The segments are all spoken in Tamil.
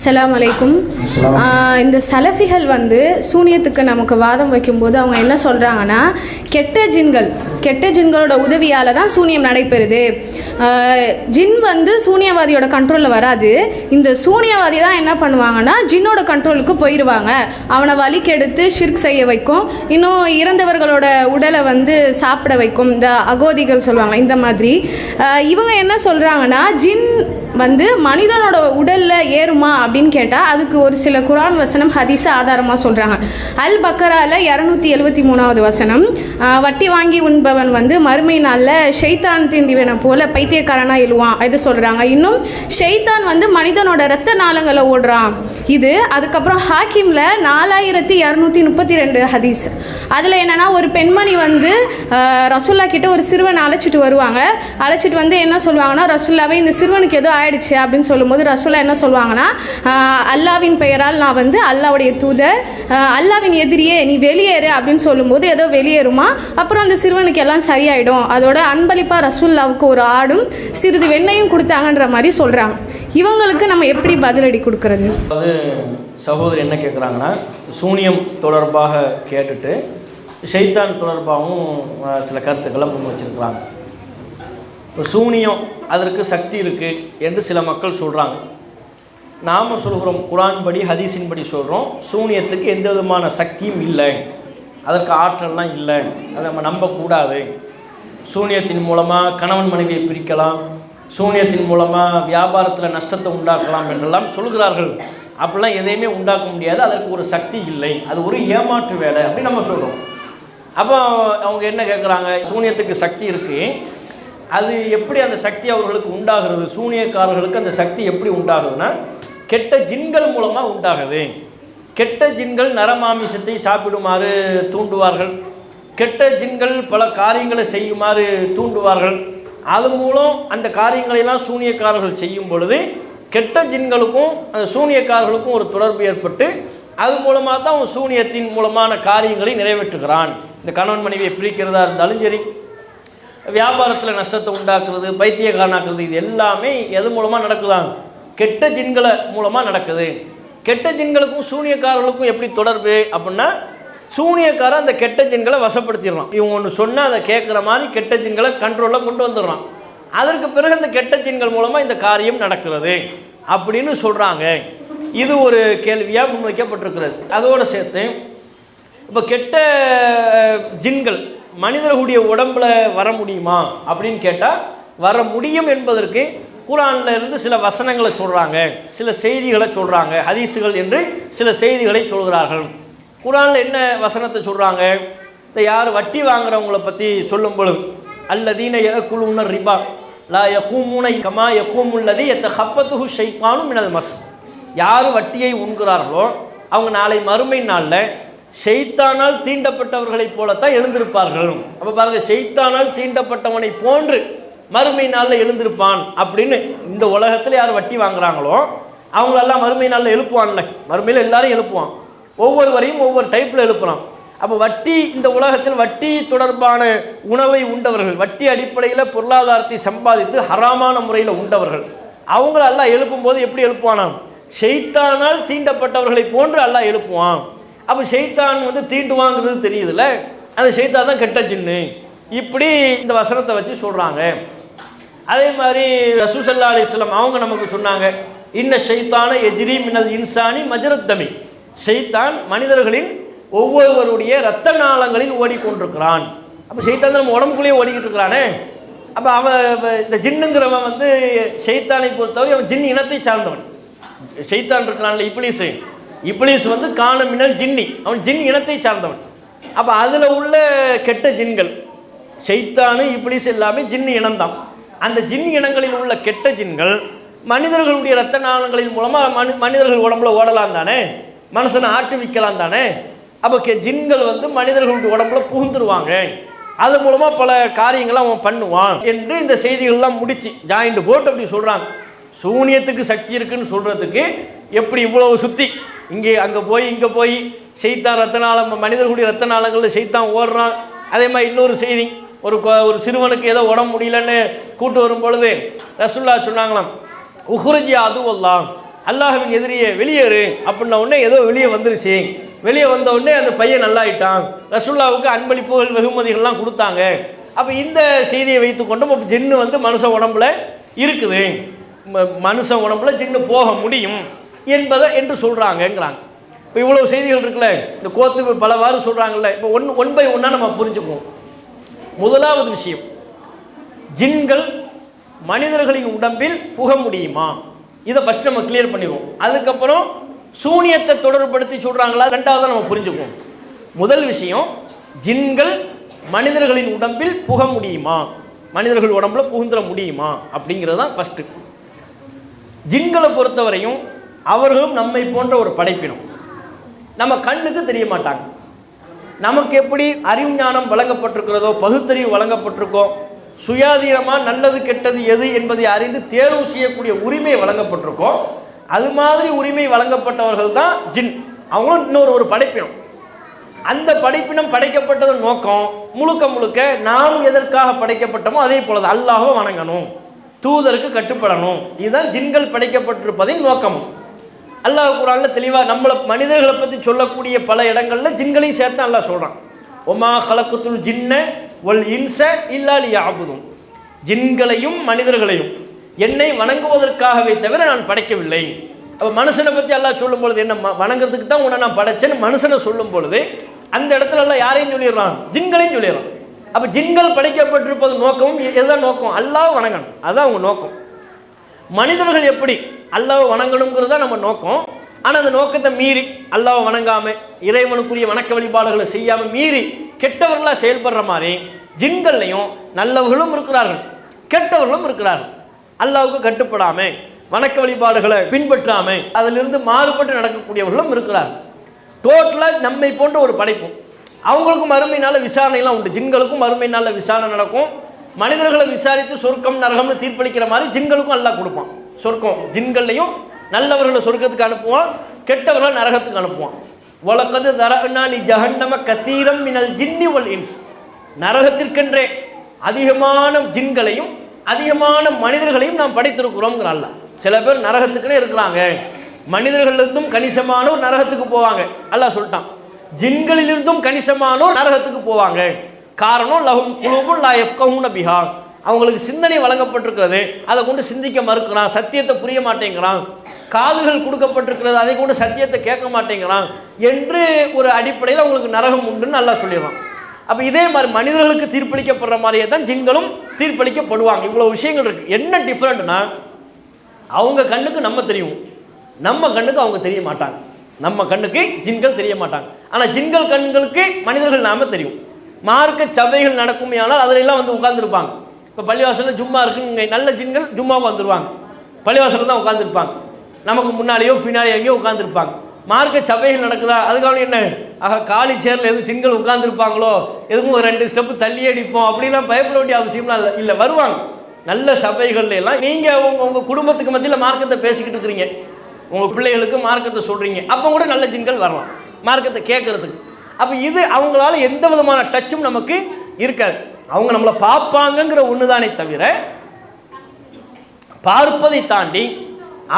அஸ்ஸலாமு அலைக்கும். இந்த சலஃபிகள் வந்து சூனியத்துக்கு நமக்கு வாதம் வைக்கும்போது அவங்க என்ன சொல்கிறாங்கன்னா, கெட்ட ஜின்களோட உதவியால் தான் சூனியம் நடைபெறுது. ஜின் வந்து சூனியவாதியோட கண்ட்ரோலில் வராது. இந்த சூனியவாதி தான் என்ன பண்ணுவாங்கன்னா ஜின்னோட கண்ட்ரோலுக்கு போயிடுவாங்க. அவனை வலிக்கெடுத்து ஷிர்க் செய்ய வைக்கும். இன்னும் இறந்தவர்களோட உடலை வந்து சாப்பிட வைக்கும். இந்த அகோதிகள் சொல்லுவாங்க. இந்த மாதிரி இவங்க என்ன சொல்கிறாங்கன்னா, ஜின் வந்து மனிதனோட உடலில் ஏறுமா அப்படின்னு கேட்டால் அதுக்கு ஒரு சில குர்ஆன் வசனம் ஹதீஸை ஆதாரமாக சொல்கிறாங்க. அல் பக்கராவில் 273வது வசனம், வட்டி வாங்கி உண்பவன் வந்து மறுமை நாளில் ஷைத்தான் தீண்டிவனை போல பைத்தியக்காரனாக எழுவான். இது சொல்கிறாங்க. இன்னும் ஷைத்தான் வந்து மனிதனோட இரத்த நாளங்களை ஓடுறான். இது அதுக்கப்புறம் ஹாக்கிமில் 4232 ஹதீஸ். அதில் என்னென்னா, ஒரு பெண்மணி வந்து ரசூல்லா கிட்ட ஒரு சிறுவனை அழைச்சிட்டு வருவாங்க. அழைச்சிட்டு வந்து என்ன சொல்லுவாங்கன்னா, ரசூல்லாவே இந்த சிறுவனுக்கு ஏதோ ஆயிடுச்சு அப்படின்னு சொல்லும்போது ரசூலா என்ன சொல்லுவாங்கன்னா, அல்லாவின் பெயரால் நான் வந்து அல்லாவுடைய தூதர், அல்லாவின் எதிரியே நீ வெளியேறு அப்படின்னு சொல்லும்போது ஏதோ வெளியேறுமா. அப்புறம் அந்த சிறுவனுக்கு எல்லாம் சரியாயிடும். அதோட அன்பளிப்பா ரசூல்லாவுக்கு ஒரு ஆடும் சிறிது வெண்ணையும் கொடுத்தாங்கன்ற மாதிரி சொல்றாங்க. இவங்களுக்கு நம்ம எப்படி பதிலடி கொடுக்கறது? அதாவது சகோதரி என்ன கேட்குறாங்கன்னா, சூனியம் தொடர்பாக கேட்டுட்டு ஷைத்தான் தொடர்பாகவும் சில கருத்துக்களை முன் வச்சிருக்கிறாங்க. சூனியம் அதற்கு சக்தி இருக்குது என்று சில மக்கள் சொல்கிறாங்க. நாம் சொல்கிறோம், குர்ஆன் படி ஹதீஸின் படி சொல்கிறோம், சூனியத்துக்கு எந்த விதமான சக்தியும் இல்லை, அதற்கு ஆற்றல்லாம் இல்லை, அதை நம்ம நம்பக்கூடாது. சூனியத்தின் மூலமாக கணவன் மனைவியை பிரிக்கலாம், சூனியத்தின் மூலமாக வியாபாரத்தில் நஷ்டத்தை உண்டாக்கலாம் என்றெல்லாம் சொல்கிறார்கள். அப்படிலாம் எதையுமே உண்டாக்க முடியாது, அதற்கு ஒரு சக்தி இல்லை, அது ஒரு ஏமாற்று வேலை அப்படின்னு நம்ம சொல்கிறோம். அப்போ அவங்க என்ன கேட்குறாங்க, சூனியத்துக்கு சக்தி இருக்குது, அது எப்படி அந்த சக்தி அவர்களுக்கு உண்டாகிறது, சூனியக்காரர்களுக்கு அந்த சக்தி எப்படி உண்டாகுதுன்னா கெட்ட ஜின்கள் மூலமாக உண்டாகுது. கெட்ட ஜின்கள் நரமாமிசத்தை சாப்பிடுமாறு தூண்டுவார்கள், கெட்ட ஜின்கள் பல காரியங்களை செய்யுமாறு தூண்டுவார்கள். அது மூலம் அந்த காரியங்களெல்லாம் சூனியக்காரர்கள் செய்யும் பொழுது கெட்ட ஜின்களுக்கும் அந்த சூனியக்காரர்களுக்கும் ஒரு தொடர்பு ஏற்பட்டு அது மூலமாக தான் அவன் சூனியத்தின் மூலமான காரியங்களை நிறைவேற்றுகிறான். இந்த கணவன் மனைவியை பிரிக்கிறதா இருந்தாலும் சரி, வியாபாரத்தில் நஷ்டத்தை உண்டாக்குறது, பைத்தியக்காரனாக்குறது, இது எல்லாமே எது மூலமாக நடக்குதான்? கெட்ட ஜின்களை மூலமாக நடக்குது. கெட்ட ஜின்களுக்கும் சூனியக்காரர்களுக்கும் எப்படி தொடர்பு அப்படின்னா, சூனியக்காரன் அந்த கெட்ட ஜின்களை வசப்படுத்திடலாம். இவங்க ஒன்று சொன்னால் அதை கேட்குற மாதிரி கெட்ட ஜின்களை கண்ட்ரோலில் கொண்டு வந்துடுறான். அதற்கு பிறகு அந்த கெட்ட ஜின்கள் மூலமாக இந்த காரியம் நடக்கிறது அப்படின்னு சொல்கிறாங்க. இது ஒரு கேள்வியாக முன்வைக்கப்பட்டிருக்கிறது. அதோடு சேர்த்து இப்போ கெட்ட ஜின்கள் மனிதர்களுடைய உடம்புல வர முடியுமா அப்படின்னு கேட்டால் வர முடியும் என்பதற்கு குர்ஆன்ல இருந்து சில வசனங்களை சொல்கிறாங்க, சில செய்திகளை சொல்கிறாங்க, ஹதீஸுகள் என்று சில செய்திகளை சொல்கிறார்கள். குர்ஆன்ல என்ன வசனத்தை சொல்கிறாங்க, இந்த யார் வட்டி வாங்குறவங்கள பற்றி சொல்லும் பொழுது, அல்லதீன யஅகுலூன ரிபா லா யகூமுன கமா யகூமுல்லதி யதஹப்பத்துஹு ஷைத்தானு மினல் மஸ். யார் வட்டியை உண்கிறார்களோ அவங்க நாளை மறுமை நாளில் ஷைத்தானால் தீண்டப்பட்டவர்களைப் போலத்தான் எழுந்திருப்பார்கள். அப்போ பாருங்க, ஷைத்தானால் தீண்டப்பட்டவனை போன்று மறுமை நாளில் எழுந்திருப்பான் அப்படின்னு. இந்த உலகத்தில் யார் வட்டி வாங்குறாங்களோ அவங்களெல்லாம் மறுமை நாளில் எழுப்புவான்ல, மறுமையில் எல்லாரும் எழுப்புவான், ஒவ்வொருவரையும் ஒவ்வொரு டைப்பில் எழுப்புறான். அப்போ வட்டி, இந்த உலகத்தில் வட்டி தொடர்பான உணவை உண்டவர்கள், வட்டி அடிப்படையில் பொருளாதாரத்தை சம்பாதித்து ஹராமான முறையில் உண்டவர்கள், அவங்களெல்லாம் எழுப்பும்போது எப்படி எழுப்புவானாம்? ஷைத்தானால் தீண்டப்பட்டவர்களை போன்று எல்லாம் எழுப்புவான். அப்போ ஷைத்தான் வந்து தீண்டுவாங்கிறது தெரியுதுல்ல, அந்த ஷைத்தான் தான் கெட்ட ஜின்னு, இப்படி இந்த வசனத்தை வச்சு சொல்கிறாங்க. அதே மாதிரி ரசூல் ஸல்லல்லாஹு அலைஹி வஸல்லம் அவங்க நமக்கு சொன்னாங்க, இன்ன ஷைத்தான எஜ்ரி மினல் இன்சானி மஜ்ரத்தமி. ஷைத்தான் மனிதர்களின் ஒவ்வொருவருடைய இரத்த நாளங்களில் ஓடிக்கொண்டிருக்கிறான். அப்போ ஷைத்தான் தான் நம்ம உடம்புக்குள்ளேயே ஓடிக்கிட்டு இருக்கிறானே. அப்போ அவன் இந்த ஜின்னுங்கிறவன் வந்து ஷைத்தானை பொறுத்தவரை அவன் ஜின் இனத்தை சார்ந்தவன். ஷைத்தான் இருக்கிறான்ல இப்லீஸு, இப்லீஸ் வந்து கான மினல் ஜின்னி, அவன் ஜின் இனத்தை சார்ந்தவன். அப்போ அதில் உள்ள கெட்ட ஜின்கள், ஷைத்தானு இப்லீஸ் எல்லாமே ஜின் இனம்தான். அந்த ஜின் இனங்களில் உள்ள கெட்ட ஜின்கள் மனிதர்களுடைய இரத்த நாளங்களின் மூலமாக மனிதர்கள் உடம்புல ஓடலாம் தானே, மனுஷனை ஆட்டுவிக்கலாம் தானே. அப்போ ஜின்கள் வந்து மனிதர்களுடைய உடம்புல புகுந்துருவாங்க, அது மூலமாக பல காரியங்களை அவன் பண்ணுவான் என்று இந்த செய்திகள்லாம் முடிச்சு ஜாயிண்ட் போட்டு அப்படி சொல்கிறாங்க. சூனியத்துக்கு சக்தி இருக்குன்னு சொல்கிறதுக்கு எப்படி இவ்வளவு சுற்றி இங்கே அங்கே போய் இங்கே போய் ஷைத்தான் ரத்த நாளம், மனிதர்களுடைய ரத்த நாளங்களில் ஷைத்தான் ஓடுறான். அதே மாதிரி இன்னொரு செய்தி, ஒரு சிறுவனுக்கு ஏதோ உடம்பு முடியலன்னு கூட்டு வரும் பொழுது ரசூலுல்லாஹ் சொன்னாங்களாம், உஹ்ருஜி அதுவல்லாம், அல்லாஹ்வின் எதிரியே வெளியேறு அப்படின்ன உடனே ஏதோ வெளியே வந்துருச்சு. வெளியே வந்த உடனே அந்த பையன் நல்லாயிட்டான். ரசூலுல்லாவுக்கு அன்பளிப்புகள் வெகுமதிகள்லாம் கொடுத்தாங்க. அப்போ இந்த செய்தியை வைத்துக்கொண்டு ஜின்னு வந்து மனுஷ உடம்புல இருக்குது, மனுஷ உடம்புல ஜின்னு போக முடியும் என்பதை என்று சொல்கிறாங்கங்கிறாங்க. இப்போ இவ்வளோ செய்திகள் இருக்குல்ல, இந்த கோத்து பலவாறு சொல்கிறாங்கல்ல. இப்போ ஒன் பை ஒன்னாக நம்ம புரிஞ்சுக்குவோம். முதலாவது விஷயம், ஜின்கள் மனிதர்களின் உடம்பில் புக முடியுமா? இதை ஃபஸ்ட் நம்ம கிளியர் பண்ணிடுவோம். அதுக்கப்புறம் சூனியத்தை தொடர்படுத்தி சொல்கிறாங்களா, ரெண்டாவது நம்ம புரிஞ்சுக்குவோம். முதல் விஷயம், ஜின்கள் மனிதர்களின் உடம்பில் புக முடியுமா, மனிதர்கள் உடம்புல புகுந்துட முடியுமா அப்படிங்கிறது தான் ஃபஸ்ட்டு. ஜின்களை பொறுத்தவரையும் அவர்களும் நம்மை போன்ற ஒரு படைப்பினம். நம்ம கண்ணுக்கு தெரிய மாட்டாங்க. நமக்கு எப்படி அறிவு ஞானம் வழங்கப்பட்டிருக்கிறதோ, பகுத்தறிவு வழங்கப்பட்டிருக்கோ, சுயாதீனமாக நல்லது கெட்டது எது என்பதை அறிந்து தேர்வு செய்யக்கூடிய உரிமை வழங்கப்பட்டிருக்கோ, அது மாதிரி உரிமை வழங்கப்பட்டவர்கள் தான் ஜின். அவங்களும் இன்னொரு ஒரு படைப்பினம். அந்த படைப்பினம் படைக்கப்பட்டதன் நோக்கம் முழுக்க முழுக்க நாம் எதற்காக படைக்கப்பட்டோமோ அதே போல தான், அல்லாஹ்வை வணங்கணும், தூதருக்கு கட்டுப்படணும். இதுதான் ஜின்கள் படைக்கப்பட்டிருப்பதின் நோக்கம். அல்லாஹ் குர்ஆன்ல தெளிவாக நம்மளை மனிதர்களை பற்றி சொல்லக்கூடிய பல இடங்களில் ஜின்களையும் சேர்த்து அல்லாஹ் சொல்கிறான். ஒமா ஹலக்குத்துல் ஜின்ன வல் இன்ச இல்லா லியஅபுதுன். ஜின்களையும் மனிதர்களையும் என்னை வணங்குவதற்காகவே தவிர நான் படைக்கவில்லை. அப்போ மனுஷனை பற்றி அல்லாஹ் சொல்லும் பொழுது என்ன வணங்குறதுக்கு தான் உன்னை நான் படைச்சேன்னு மனுஷனை சொல்லும் பொழுது அந்த இடத்துல எல்லாம் யாரையும் சொல்லிடுறான், ஜின்களையும் சொல்லிடுறான். அப்போ ஜின்கள் படைக்கப்பட்டிருப்பது நோக்கமும் எதுதான் நோக்கம், அல்லாஹ் வணங்கணும், அதுதான் அவங்க நோக்கம். மனிதர்கள் எப்படி அல்லாஹ் வணங்கணுங்கிறதா நம்ம நோக்கம். ஆனால் அந்த நோக்கத்தை மீறி அல்லாஹ் வணங்காமல் இறைவனுக்குரிய வணக்க வழிபாடுகளை செய்யாமல் மீறி கெட்டவர்களாக செயல்படுற மாதிரி ஜின்கள்லையும் நல்லவர்களும் இருக்கிறார்கள், கெட்டவர்களும் இருக்கிறார்கள். அல்லாஹ்வுக்கு கட்டுப்படாமல் வணக்க வழிபாடுகளை பின்பற்றாமல் அதிலிருந்து மாறுபட்டு நடக்கக்கூடியவர்களும் இருக்கிறார்கள். டோட்டலாக நம்மை போன்ற ஒரு படைப்பும். அவங்களுக்கும் மறுமையினால விசாரணைலாம் உண்டு. ஜின்களுக்கும் மறுமையினால விசாரணை நடக்கும். மனிதர்களை விசாரித்து சொர்க்கம் நரகம்னு தீர்ப்பளிக்கிற மாதிரி ஜின்களுக்கும் அல்லாஹ் கொடுப்பான் சொர்க்கம். ஜின்கள்லையும் நல்லவர்களை சொர்க்கத்துக்கு அனுப்புவான், கெட்டவர்களை நரகத்துக்கு அனுப்புவான். வலக்கது தரஅனா லி ஜஹன்னம கதீரம் மினல் ஜின்னி வல் இன்ஸ். நரகத்திற்கென்றே அதிகமான ஜின்களையும் அதிகமான மனிதர்களையும் நாம் படைத்திருக்கிறோம்ங்கிற அல்லாஹ். சில பேர் நரகத்துக்குன்னே இருக்கிறாங்க, மனிதர்களிலிருந்தும் கணிசமானோர் நரகத்துக்கு போவாங்க அல்லாஹ் சொல்லிட்டான். ஜின்களிலிருந்தும் கணிசமானோர் நரகத்துக்கு போவாங்க. காரணம் லஹும் குலூபுன் லா யஃப்கஹூன பிஹா. அவங்களுக்கு சிந்தனை வழங்கப்பட்டிருக்கிறது, அதை கொண்டு சிந்திக்க மறுக்கிறான், சத்தியத்தை புரிய மாட்டேங்கிறான். காதுகள் கொடுக்கப்பட்டிருக்கிறது, அதை கொண்டு சத்தியத்தை கேட்க மாட்டேங்கிறான் என்று ஒரு அடிப்படையில் அவங்களுக்கு நரகம் உண்டுன்னு நல்லா சொல்லிடுறான். அப்போ இதே மாதிரி மனிதர்களுக்கு தீர்ப்பளிக்கப்படுற மாதிரியே தான் ஜின்களும் தீர்ப்பளிக்கப்படுவாங்க. இவ்வளோ விஷயங்கள் இருக்குது. என்ன டிஃப்ரெண்ட்னா, அவங்க கண்ணுக்கு நம்ம தெரியும், நம்ம கண்ணுக்கு அவங்க தெரிய மாட்டாங்க. நம்ம கண்ணுக்கு ஜின்கள் தெரிய மாட்டாங்க, ஆனால் ஜின்கள் கண்களுக்கு மனிதர்கள் நாம தெரியும். மார்க்க சபைகள் நடக்குமே ஆனால் அதிலெல்லாம் வந்து உட்காந்துருப்பாங்க. இப்போ பள்ளிவாசலில் ஜும்மா இருக்குங்க, நல்ல ஜின்கள் ஜும்மாவுக்கு வந்துடுவாங்க, பள்ளிவாசலில் தான் உட்காந்துருப்பாங்க. நமக்கு முன்னாலேயோ பின்னாலேயோ எங்கேயோ உட்காந்துருப்பாங்க. மார்க்க சபைகள் நடக்குதா, அதுக்காக என்ன ஆக காலி சேரில் எதுவும் ஜின்கள் உட்காந்துருப்பாங்களோ, எதுவும் ஒரு 2 ஸ்டெப்பு தள்ளியே அடிப்போம் அப்படிலாம் பயப்பட வேண்டிய அவசியம்லாம் இல்லை. வருவாங்க நல்ல சபைகள்ல எல்லாம். நீங்கள் உங்கள் குடும்பத்துக்கு மத்தியில் மார்க்கத்தை பேசிக்கிட்டு இருக்கிறீங்க, உங்கள் பிள்ளைகளுக்கு மார்க்கத்தை சொல்கிறீங்க, அப்போ கூட நல்ல ஜின்கள் வரலாம் மார்க்கத்தை கேட்கறதுக்கு. அப்போ இது அவங்களால எந்த விதமான டச்சும் நமக்கு இருக்காது. அவங்க நம்மளை பார்ப்பாங்கங்கிற ஒன்று தானே தவிர, பார்ப்பதை தாண்டி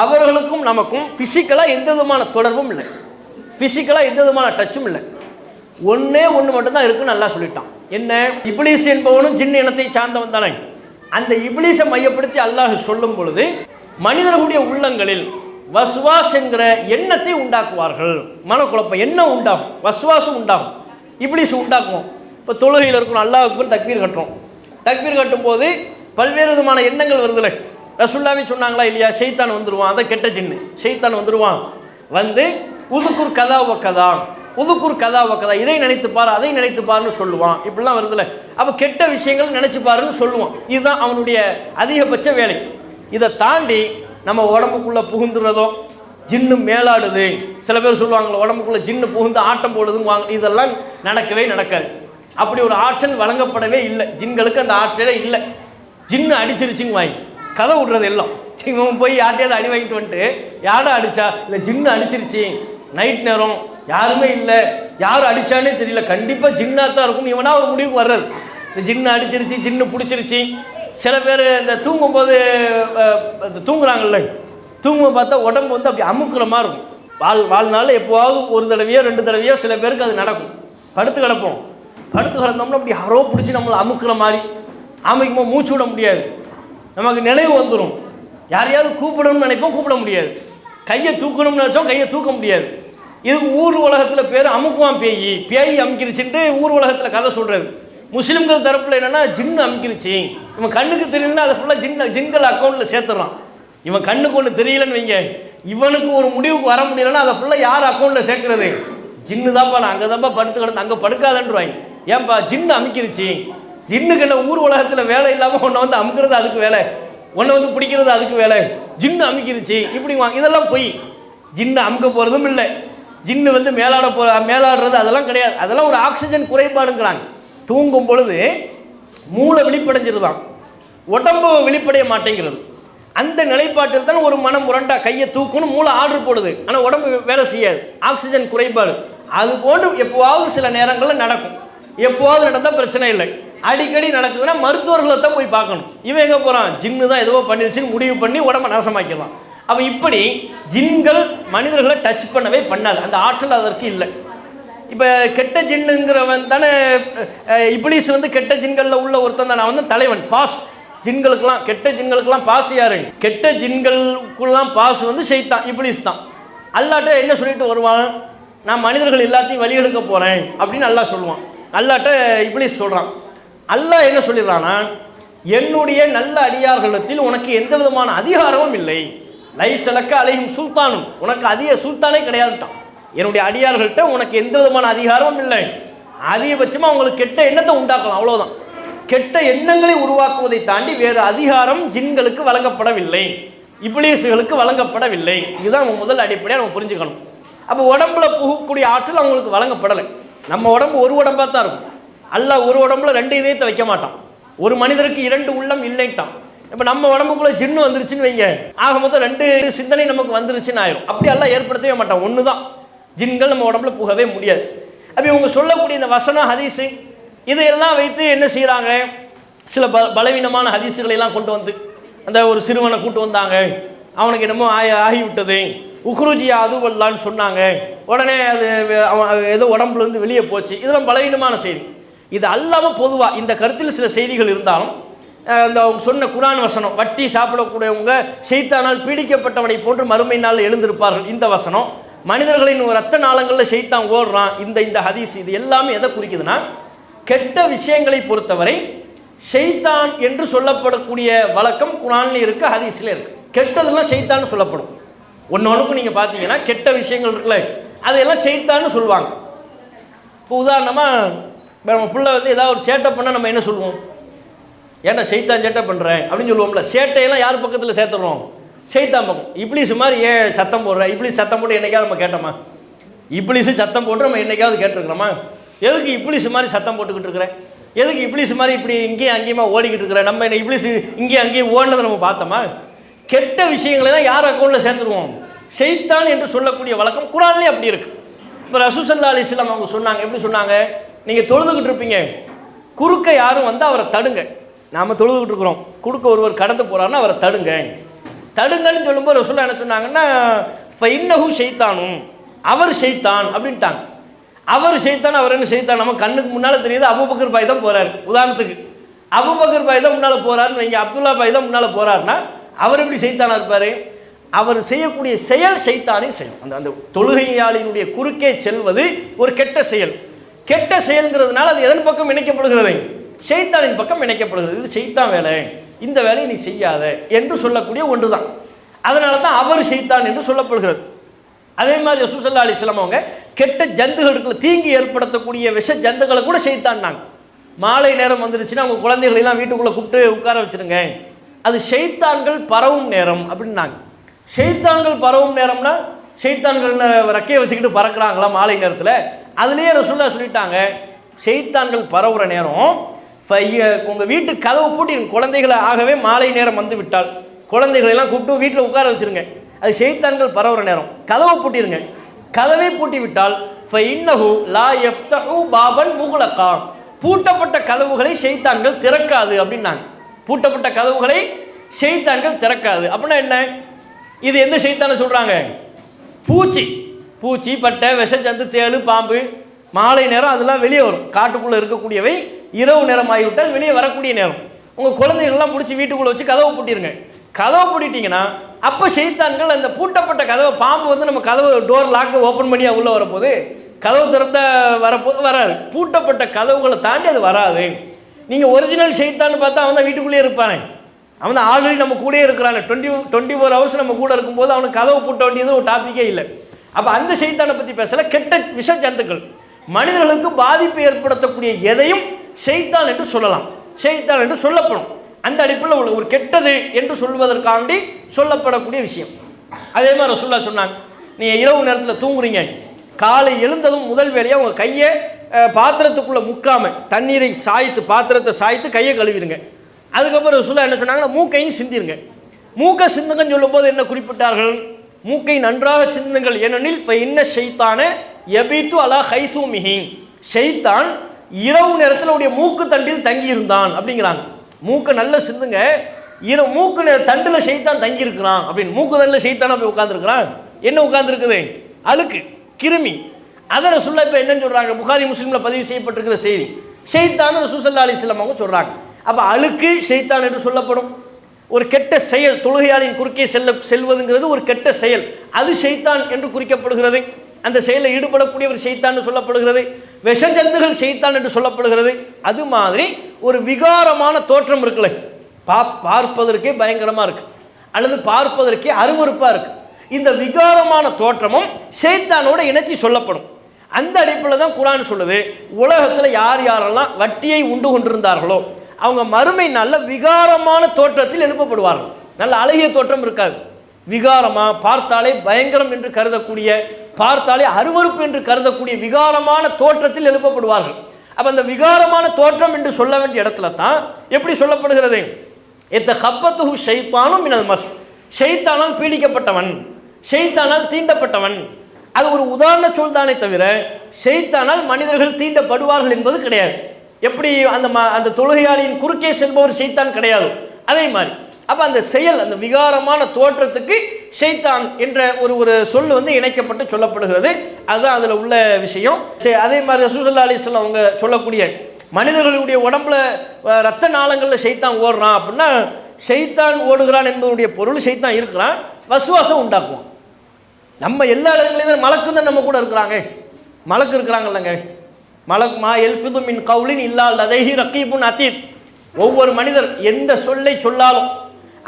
அவர்களுக்கும் நமக்கும் ஃபிசிக்கலாக எந்த விதமான தொடர்பும் இல்லை, ஃபிசிக்கலாக எந்த விதமான டச்சும் இல்லை. ஒன்றே ஒன்று மட்டும்தான் இருக்குன்னு நல்லா சொல்லிட்டான். என்ன? இப்லீஸ் என்பவனும் ஜின் இனத்தை சார்ந்தவன் தானே. அந்த இப்லீஸை மையப்படுத்தி அல்லாஹ் சொல்லும் பொழுது மனிதர்களுடைய உள்ளங்களில் வஸ்வாஸ் என்கிற எண்ணத்தை உண்டாக்குவார்கள். மனக்குழப்பம் எண்ணம் உண்டாகும், வஸ்வாசம் உண்டாகும், இப்லீஸ் உண்டாக்குவோம். இப்போ தொழுகையில் இருக்கிறோம், அல்லாஹ்வுக்கு தக்பீர் கட்டுறோம். தக்பீர் கட்டும்போது பல்வேறு விதமான எண்ணங்கள் வருதுல்ல. ரசூலுல்லாஹி சொன்னாங்களா இல்லையா, ஷைத்தான் வந்துடுவான், அதை கெட்ட ஜின்னு ஷைத்தான் வந்துடுவான், வந்து உதுக்குர் கதா வக்கதா, உதுக்குர் கதா வக்கதா, இதை நினைத்து பாரு அதை நினைத்து பாருன்னு சொல்லுவான். இப்படிலாம் வருதுல்ல. அப்போ கெட்ட விஷயங்கள் நினைச்சு பாருன்னு சொல்லுவான். இதுதான் அவனுடைய அதிகபட்ச வேலை. இதை தாண்டி நம்ம உடம்புக்குள்ளே புகுந்துறதோ, ஜின்னு மேலாடுது, சில பேர் சொல்லுவாங்களோ உடம்புக்குள்ளே ஜின்னு புகுந்து ஆட்டம் போடுதுன்னு, இதெல்லாம் நடக்கவே நடக்காது. அப்படி ஒரு ஆற்றல் வழங்கப்படவே இல்லை ஜின்களுக்கு, அந்த ஆற்றலே இல்லை. ஜின்னு அடிச்சிருச்சுங்க வாங்கி கதை விடுறது எல்லாம். இவன் போய் யார்ட்டையாவது அடி வாங்கிட்டு வந்துட்டு, யாரை அடிச்சா இல்லை ஜின்னு அடிச்சிருச்சு, நைட் நேரம் யாருமே இல்லை, யார் அடித்தானே தெரியல, கண்டிப்பாக ஜின்னாக தான் இருக்கும், இவனா ஒரு முடிவுக்கு வர்றது. இந்த ஜின்னு அடிச்சிருச்சு, ஜின்னு பிடிச்சிருச்சு. சில பேர் இந்த தூங்கும்போது தூங்குறாங்கல்ல, தூங்க பார்த்தா உடம்பு வந்து அப்படி அமுக்குற மாதிரி இருக்கும். வாழ்நாளில் எப்போவாவது ஒரு தடவையோ 2 தடவையோ சில பேருக்கு அது நடக்கும். படுத்து கிடப்போம், படுத்து கிடந்தோம்னா அப்படி யாரோ பிடிச்சி நம்மளை அமுக்குற மாதிரி, அமைக்கும்போது மூச்சு விட முடியாது, நமக்கு நினைவு வந்துடும். யாரையாவது கூப்பிடணும்னு நினைப்போம், கூப்பிட முடியாது. கையை தூக்கணும்னு நினச்சோம், கையை தூக்க முடியாது. இதுக்கு ஊர் உலகத்தில் பேர் அமுக்குவான், பேய் அமுக்கிருச்சுன்ட்டு ஊர் உலகத்தில் கதை சொல்கிறது. முஸ்லீம்கள் தரப்பில் என்னென்னா ஜின்னு அமுக்கிருச்சு, இவன் கண்ணுக்கு தெரியலன்னா அதை ஃபுல்லாக ஜின்கள் அக்கௌண்ட்டில் சேர்த்துறான். இவன் கண்ணுக்கு ஒன்று தெரியலன்னு வைங்க, இவனுக்கு ஒரு முடிவுக்கு வர முடியலன்னா அதை ஃபுல்லாக யார் அக்கௌண்ட்டில் சேர்க்குறது? ஜின்னு தான்ப்பா, நான் அங்கே தான்ப்பா படுத்து கிடந்து, அங்கே படுக்காதன்றாங்க. ஏன்பா? ஜின்னு அமுக்கிருச்சு. ஜின்னுக்கு என்ன ஊர் உலகத்தில் வேலை இல்லாமல் ஒன்றை வந்து அமுக்கிறது அதுக்கு வேலை, ஒன்றை வந்து பிடிக்கிறது அதுக்கு வேலை. ஜின்னு அமுக்கிருச்சு இப்படி வாங்க, இதெல்லாம் போய் ஜின்னு அமுக்க போகிறதும் இல்லை. ஜின்னு வந்து மேலாடுறது அதெல்லாம் கிடையாது. அதெல்லாம் ஒரு ஆக்சிஜன் குறைபாடுங்கிறாங்க. தூங்கும் பொழுது மூளை விழிப்படைஞ்சிருதான், உடம்பு விழிப்படைய மாட்டேங்கிறது. அந்த நிலைப்பாட்டில் தான் ஒரு மனம் முரண்டா கையை தூக்கணும், மூளை ஆர்டர் போடுது, ஆனால் உடம்பு வேலை செய்யாது, ஆக்சிஜன் குறைபாடு. அது போன்று எப்போவாவது சில நேரங்களில் நடக்கும். எப்போவாவது நடந்தால் பிரச்சனை இல்லை. அடிக்கடி நடக்குதுன்னா மருத்துவர்களை தான் போய் பார்க்கணும். இவன் எங்கே போகிறான்? ஜின்னு தான் ஏதோ பண்ணிருச்சுன்னு முடிவு பண்ணி உடம்பை நாசமாக்கிடலாம். அப்போ இப்படி ஜின்கள் மனிதர்களை டச் பண்ணவே பண்ணாது, அந்த ஆற்றல் அதற்கு இல்லை. இப்போ கெட்ட ஜின்னுங்கிறவன் தானே இப்லீஸ் வந்து கெட்ட ஜின்களில் உள்ள ஒருத்தன் தான். நான் வந்து தலைவன், பாஸ் ஜின்களுக்கெல்லாம், கெட்ட ஜின்களுக்கெல்லாம் பாஸ் யாரு? கெட்ட ஜின்களுக்குலாம் பாஸ் வந்து ஷைத்தான், இப்லீஸ் தான். அல்லாட்ட என்ன சொல்லிட்டு வருவான்? நான் மனிதர்கள் எல்லாத்தையும் வழி எடுக்க போகிறேன் அப்படின்னு அல்லாஹ் சொல்லுவான். அல்லாட்ட இப்லீஸ் சொல்கிறான். அல்லாஹ் என்ன சொல்லிடுறான்னா, என்னுடைய நல்ல அடியார்களிடத்தில் உனக்கு எந்த விதமான அதிகாரமும் இல்லை. லைசலக்க அலைஹிம் சுல்தானும், உனக்கு அதிக சுல்தானே கிடையாதுட்டான். என்னுடைய அடியார்கள்ட்ட உனக்கு எந்த விதமான அதிகாரமும் இல்லை. அதிகபட்சமாக உங்களுக்கு கெட்ட எண்ணத்தை உண்டாக்கலாம், அவ்வளோதான். கெட்ட எண்ணங்களை உருவாக்குவதை தாண்டி வேறு அதிகாரம் ஜின்களுக்கு வழங்கப்படவில்லை, இப்லீஸ்களுக்கு வழங்கப்படவில்லை. இதுதான் முதல் அடிப்படையாக நம்ம புரிஞ்சுக்கணும். அப்போ உடம்புல புகக்கூடிய ஆற்றல் அவங்களுக்கு வழங்கப்படலை. நம்ம உடம்பு ஒரு உடம்பாக தான் இருக்கும். அல்லாஹ் ஒரு உடம்புல 2 இதயத்தை வைக்க மாட்டான். ஒரு மனிதருக்கு 2 உள்ளம் இல்லைட்டான். இப்போ நம்ம உடம்புக்குள்ள ஜின்னு வந்துருச்சுன்னு வைங்க, ஆக மொத்தம் 2 சிந்தனை நமக்கு வந்துருச்சுன்னு ஆயிரும். அப்படி எல்லாம் ஏற்படுத்தவே மாட்டான். ஒன்று தான், ஜின்கள் நம்ம உடம்புல புகவே முடியாது. அப்படி இவங்க சொல்லக்கூடிய இந்த வசனம் ஹதீஸு இதையெல்லாம் வைத்து என்ன செய்கிறாங்க? சில பலவீனமான ஹதீஸுகளை எல்லாம் கொண்டு வந்து, அந்த ஒரு சிறுவனை கூட்டு வந்தாங்க, அவனுக்கு என்னமோ ஆகிவிட்டது, உக்ருஜியா அதுவல்லான்னு சொன்னாங்க, உடனே அது ஏதோ உடம்புலேருந்து வெளியே போச்சு. இதெல்லாம் பலவீனமான செய்தி. இது அல்லாமல் பொதுவாக இந்த கருத்தில் சில செய்திகள் இருந்தாலும், அந்த அவங்க சொன்ன குர்ஆன் வசனம், வட்டி சாப்பிடக்கூடியவங்க ஷைத்தானால் பீடிக்கப்பட்டவனை போன்று மறுமை நாள் எழுந்திருப்பார்கள், இந்த வசனம், மனிதர்களின் ரத்த நாளங்களில் ஷைத்தான் ஓடுறான், இந்த ஹதீஸ், இது எல்லாமே எதை குறிக்குதுன்னா, கெட்ட விஷயங்களை பொறுத்தவரை ஷைத்தான் என்று சொல்லப்படக்கூடிய வழக்கம் குர்ஆன்ல இருக்கு, ஹதீஸ்ல இருக்கு. கெட்டதெல்லாம் ஷைத்தான்னு சொல்லப்படும். ஒன்னொன்றுக்கும் நீங்கள் பார்த்தீங்கன்னா கெட்ட விஷயங்கள் இருக்குல்ல, அதையெல்லாம் ஷைத்தான்னு சொல்லுவாங்க. இப்போ உதாரணமாக நம்ம பிள்ளை வந்து ஏதாவது ஒரு சேட்டை பண்ணால் நம்ம என்ன சொல்லுவோம்? ஏன்னா ஷைத்தான் சேட்டை பண்ணுறேன் அப்படின்னு சொல்லுவோம்ல. சேட்டையெல்லாம் யார் பக்கத்தில் சேர்த்துறோம்? ஷைத்தான் பக்கம். இப்லீஸ் மாதிரி ஏன் சத்தம் போடுற? இப்லீஸ் சத்தம் போட்டு என்னைக்காவது நம்ம கேட்டோமா? இப்லீஸு சத்தம் போட்டு நம்ம என்னைக்காவது கேட்டிருக்கிறோமா? எதுக்கு இப்லீஸ் மாதிரி சத்தம் போட்டுக்கிட்டு இருக்கிறேன்? எதுக்கு இப்லீஸ் மாதிரி இப்படி இங்கேயும் அங்கேயுமா ஓடிக்கிட்டு இருக்கிறேன்? நம்ம என்ன இப்லீஸ் இங்கேயும் அங்கேயும் ஓடினதை நம்ம பார்த்தோமா? கெட்ட விஷயங்களை தான் யார் அக்கௌண்ட்டில் சேர்த்துருவோம்? ஷைத்தான் என்று சொல்லக்கூடிய வழக்கம் குர்ஆன்லேயே அப்படி இருக்கு. இப்போ ரசூல் ஸல்லல்லாஹு அலைஹி வஸல்லம் அவங்க சொன்னாங்க, எப்படி சொன்னாங்க? நீங்கள் தொழுதுகிட்டு இருப்பீங்க, குறுக்க யாரும் வந்து அவரை தடுங்க. நாம் தொழுதுகிட்டு இருக்கிறோம், குறுக்க ஒருவர் கடந்து போகிறாருன்னா அவரை தடுங்க. தடுங்கன்னு சொல்லும்போது ரசூல் என்ன சொன்னாங்கன்னா, ஃபைன்னஹு ஷைத்தானும், அவர் ஷைத்தான் அப்படின்ட்டாங்க. அவர் ஷைத்தான், அவர் என்ன ஷைத்தான்? நம்ம கண்ணுக்கு முன்னால் தெரியுது, அபூபக்கர் பாய் தான் போகிறார். உதாரணத்துக்கு அபூபக்கர் பாய் தான் முன்னால் போகிறாருன்னு வைங்க, அப்துல்லா பாய் தான் முன்னால் போகிறாருன்னா அவர் எப்படி ஷைத்தானாக இருப்பார்? அவர் செய்யக்கூடிய செயல் ஷைத்தானின் செயல். அந்த தொழுகையாளினுடைய குறுக்கே செல்வது ஒரு கெட்ட செயல். கெட்ட செயல்ங்கிறதுனால அது எதன் பக்கம் இணைக்கப்படுகிறது? ஷைத்தானின் பக்கம் இணைக்கப்படுகிறது. இது ஷைத்தான் வேலை, இந்த வேலையை நீ செய்யாத என்று சொல்லக்கூடிய ஒன்று தான். அதனால தான் அவர் ஷைத்தான் என்று சொல்லப்படுகிறது. அதே மாதிரி ரசூல் ஸல்லல்லாஹு அலைஹி வஸல்லம் அவங்க கெட்ட ஜந்துகளுக்கு தீங்கி ஏற்படுத்தக்கூடிய விஷ ஜந்துகளை கூட ஷைத்தான்னாங்க. மாலை நேரம் வந்துருச்சுன்னா அவங்க குழந்தைகளெல்லாம் வீட்டுக்குள்ளே கூப்பிட்டு உட்கார வச்சுருங்க, அது ஷைத்தான்கள் பரவும் நேரம் அப்படின்னாங்க. ஷைத்தான்கள் பரவும் நேரம்னா ஷைத்தான்கள் ரெக்கையை வச்சுக்கிட்டு பறக்கிறாங்களா மாலை நேரத்தில்? அதுலேயே ரசூலுல்லாஹ் சொல்லிட்டாங்க, ஷைத்தான்கள் பரவுற நேரம் உங்கள் வீட்டு கதவை பூட்டிடுங்க. குழந்தைகளை ஆகவே மாலை நேரம் வந்து விட்டால் குழந்தைகளெல்லாம் கூப்பிட்டு வீட்டில் உட்கார வச்சுருங்க, அது ஷைத்தான்கள் பரவுற நேரம். கதவை பூட்டிடுங்க. கதவை பூட்டி விட்டால் ஃபைன்னஹு லா யஃப்தஹு பாபன் முக்லகா, பூட்டப்பட்ட கதவுகளை ஷைத்தான்கள் திறக்காது அப்படின்னாங்க. பூட்டப்பட்ட கதவுகளை ஷைத்தான்கள் திறக்காது அப்படின்னா என்ன? இது எந்த ஷைத்தானை சொல்கிறாங்க? பூச்சி, பூச்சி, பட்டை, விஷஜந்து, தேளு, பாம்பு, மாலை நேரம் அதெல்லாம் வெளியே வரும். காட்டுக்குள்ளே இருக்கக்கூடியவை இரவு நேரம் ஆகிவிட்டால் வெளியே வரக்கூடிய நேரம். உங்கள் குழந்தைகள்லாம் பிடிச்சி வீட்டுக்குள்ளே வச்சு கதவை பூட்டிடுங்க. கதவை பூட்டிட்டீங்கன்னா அப்போ ஷைத்தான்கள் அந்த பூட்டப்பட்ட கதவை, பாம்பு வந்து நம்ம கதவை டோர் லாக்கை ஓப்பன் பண்ணி உள்ளே வரப்போது, கதவு திறந்த வரப்போது வராது. பூட்டப்பட்ட கதவுகளை தாண்டி அது வராது. நீங்கள் ஒரிஜினல் ஷைத்தான்னு பார்த்தா அவன் தான் வீட்டுக்குள்ளேயே இருப்பானே, அவன் தான் ஆல்ரெடி நம்ம கூட இருக்கிறானே. 24 ஹவர்ஸ் நம்ம கூட இருக்கும்போது அவனுக்கு கதவு பூட்ட வேண்டியது ஒரு டாப்பிக்கே இல்லை. அப்போ அந்த ஷைத்தானை பற்றி பேசல. கெட்ட விஷ ஜந்துக்கள் மனிதர்களுக்கு பாதிப்பு ஏற்படுத்தக்கூடிய எதையும் ஷைத்தான் என்று சொல்லலாம், ஷைத்தான் என்று சொல்லப்படும். அந்த அடிப்படையில் ஒரு கெட்டது என்று சொல்வதற்காண்டி சொல்லப்படக்கூடிய விஷயம். அதே மாதிரி ரசூலுல்லாஹ் சொன்னாங்க, நீங்கள் இரவு நேரத்தில் தூங்குறீங்க, காலை எழுந்ததும் முதல் வேலையாக உங்கள் கையை பாத்திரத்துக்குள்ளே முக்காம தண்ணீரை சாய்த்து, பாத்திரத்தை சாய்த்து கையை கழுவிடுங்க. அதுக்கப்புறம் ரசூலுல்லாஹ் என்ன சொன்னாங்கன்னா, மூக்கையும் சிந்திருங்க. மூக்கை சிந்துங்கன்னு சொல்லும்போது என்ன குறிப்பிட்டார்கள்? மூக்கை நன்றாக சிந்துங்கள், ஏனெனில் இன்ன ஷைத்தான யபீத்து அலா ஹைசூமிஹி, ஷைத்தான் இரவு நேரத்தில் உடைய மூக்கு தண்டில் தங்கி இருந்தான் அப்படிங்கிறாங்க. மூக்கை நல்லா சிந்துங்க, மூக்கு தண்டில் ஷைத்தான் தங்கி இருக்கிறான் அப்படின்னு. மூக்கு தண்டில் ஷைத்தானா போய் உட்காந்துருக்கிறான். என்ன உட்காந்துருக்குது? அழுக்கு, கிருமி. அதை ரசூலுல்லாஹ் இப்போ என்னன்னு சொல்கிறாங்க? புகாரி முஸ்லீமில் பதிவு செய்யப்பட்டிருக்கிற செய்தி. ஷைத்தான் ரசூல் ஸல்லல்லாஹு அலைஹி வஸல்லம் அவங்க சொல்கிறாங்க. அப்போ அழுக்கு ஷைத்தான் என்று சொல்லப்படும். ஒரு கெட்ட செயல், தொழுகையாளின் குறுக்கே செல்வதுங்கிறது ஒரு கெட்ட செயல், அது ஷைத்தான் என்று குறிக்கப்படுகிறது. அந்த செயலில் ஈடுபடக்கூடிய ஒரு ஷைத்தான் சொல்லப்படுகிறது. விஷஜந்துகள் ஷைத்தான் என்று சொல்லப்படுகிறது. அது மாதிரி ஒரு விகாரமான தோற்றம் இருக்குல்ல, பார்ப்பதற்கே பயங்கரமாக இருக்கு, அல்லது பார்ப்பதற்கே அருவருப்பாக இருக்கு, இந்த விகாரமான தோற்றமும் ஷைத்தானோட இணைச்சி சொல்லப்படும். அந்த அடிப்படையில் தான் குர்ஆன் சொல்லுது, உலகத்தில் யார் யாரெல்லாம் வட்டியை உண்டு கொண்டிருந்தார்களோ அவங்க மறுமை நல்ல விகாரமான தோற்றத்தில் எழுப்பப்படுவார்கள். நல்ல அழகிய தோற்றம் இருக்காது, விகாரமாக பார்த்தாலே பயங்கரம் என்று கருதக்கூடிய, பார்த்தாலே அருவருப்பு என்று கருதக்கூடிய விகாரமான தோற்றத்தில் எழுப்பப்படுவார்கள். அப்போ அந்த விகாரமான தோற்றம் என்று சொல்ல வேண்டிய இடத்துல தான் எப்படி சொல்லப்படுகிறது? எத்த ஹப்பத்துஹு ஷைத்தானும் மினல் மஸ், ஷைத்தானால் பீடிக்கப்பட்டவன், ஷைத்தானால் தீண்டப்பட்டவன். அது ஒரு உதாரண சொல் தானே தவிர ஷைத்தானால் மனிதர்கள் தீண்டப்படுவார்கள் என்பது கிடையாது. எப்படி அந்த தொழுகையாளியின் குறுக்கே செல்பவர் ஷைத்தான் கிடையாது, அதே மாதிரி. அப்போ அந்த செயல், அந்த விகாரமான தோற்றத்துக்கு ஷைத்தான் என்ற ஒரு சொல் வந்து இணைக்கப்பட்டு சொல்லப்படுகிறது. அதுதான் அதில் உள்ள விஷயம். அதே மாதிரி ரசூல் ஸல்லல்லாஹு அலைஹி வஸல்லம் அவங்க சொல்லக்கூடிய மனிதர்களுடைய உடம்புல ரத்த நாளங்களில் ஷைத்தான் ஓடுறான் அப்படின்னா, ஷைத்தான் ஓடுகிறான் என்பதுடைய பொருள் ஷைத்தான் இருக்கிறான், வசுவாசம் உண்டாக்குவான். நம்ம எல்லா இடங்களையும் மலக்கு தான் நம்ம கூட இருக்கிறாங்க, மலக்கு இருக்கிறாங்கல்லங்க. மலக் மா எல்ஃபிது மின் கவுலின் இல்லா லதைஹி ரகீபுன் அதீத். ஒவ்வொரு மனிதர் எந்த சொல்லை சொல்லாலும்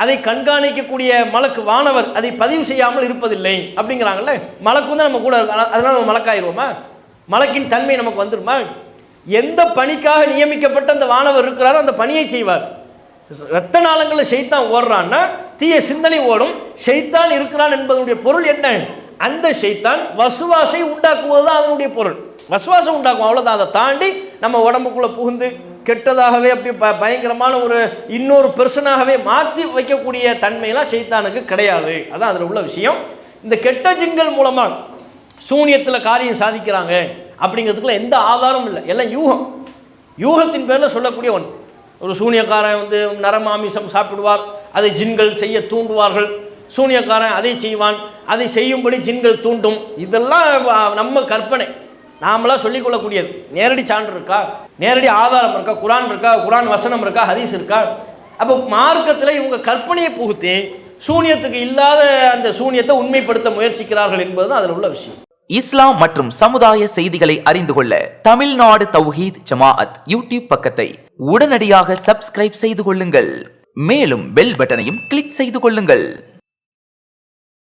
அதை கண்காணிக்கக்கூடிய மலக்கு வானவர் அதை பதிவு செய்யாமல் இருப்பதில்லை அப்படிங்கிறாங்கல்ல. மலக்கு தான் நம்ம கூட இருக்காங்க, அதெல்லாம் நம்ம மலக்காயிருவோமா? மலக்கின் தன்மை நமக்கு வந்துருமா? எந்த பணிக்காக நியமிக்கப்பட்ட அந்த வானவர் இருக்கிறாரோ அந்த பணியை செய்வார். இரத்த நாளங்களில் ஷைத்தான் ஓடுறான்னா தீய சிந்தனை ஓடும், ஷைத்தான் இருக்கிறான் என்பதனுடைய பொருள் என்ன? அந்த ஷைத்தான் வசுவாசை உண்டாக்குவது தான் அதனுடைய பொருள். வசுவாசம் உண்டாக்கும், அவ்வளோதான். அதை தாண்டி நம்ம உடம்புக்குள்ளே புகுந்து கெட்டதாகவே அப்படி பயங்கரமான ஒரு இன்னொரு பெர்சனாகவே மாற்றி வைக்கக்கூடிய தன்மையெல்லாம் ஷைத்தானுக்கு கிடையாது. அதான் அதில் உள்ள விஷயம். இந்த கெட்ட ஜின்கள் மூலமாக சூனியத்தில் காரியம் சாதிக்கிறாங்க அப்படிங்கிறதுக்குள்ள எந்த ஆதாரமும் இல்லை, எல்லாம் யூகம், யூகத்தின் பேரில் சொல்லக்கூடிய ஒன்று. ஒரு சூனியக்காரன் வந்து நரமாமிசம் சாப்பிடுவார், அதை ஜின்கள் செய்ய தூண்டுவார்கள். சூனியக்காரன் அதை செய்வான், அதை செய்யும்படி ஜின்கள் தூண்டும். இதெல்லாம் நம்ம கற்பனை, நாமளாக சொல்லிக்கொள்ளக்கூடியது. நேரடி சான்று இருக்கா? நேரடி ஆதாரம் இருக்கா? குரான் இருக்கா? குரான் வசனம் இருக்கா? ஹதீஸ் இருக்கா? அப்போ மார்க்கத்தில் இவங்க கற்பனையை புகுத்தி சூனியத்துக்கு இல்லாத அந்த சூனியத்தை உண்மைப்படுத்த முயற்சிக்கிறார்கள் என்பதுதான் அதில் உள்ள விஷயம். இஸ்லாம் மற்றும் சமுதாய செய்திகளை அறிந்து கொள்ள தமிழ்நாடு தௌஹீத் ஜமாஅத் யூடியூப் பக்கத்தை உடனடியாக சப்ஸ்கிரைப் செய்து கொள்ளுங்கள். மேலும் பெல் பட்டனையும் கிளிக் செய்து கொள்ளுங்கள்.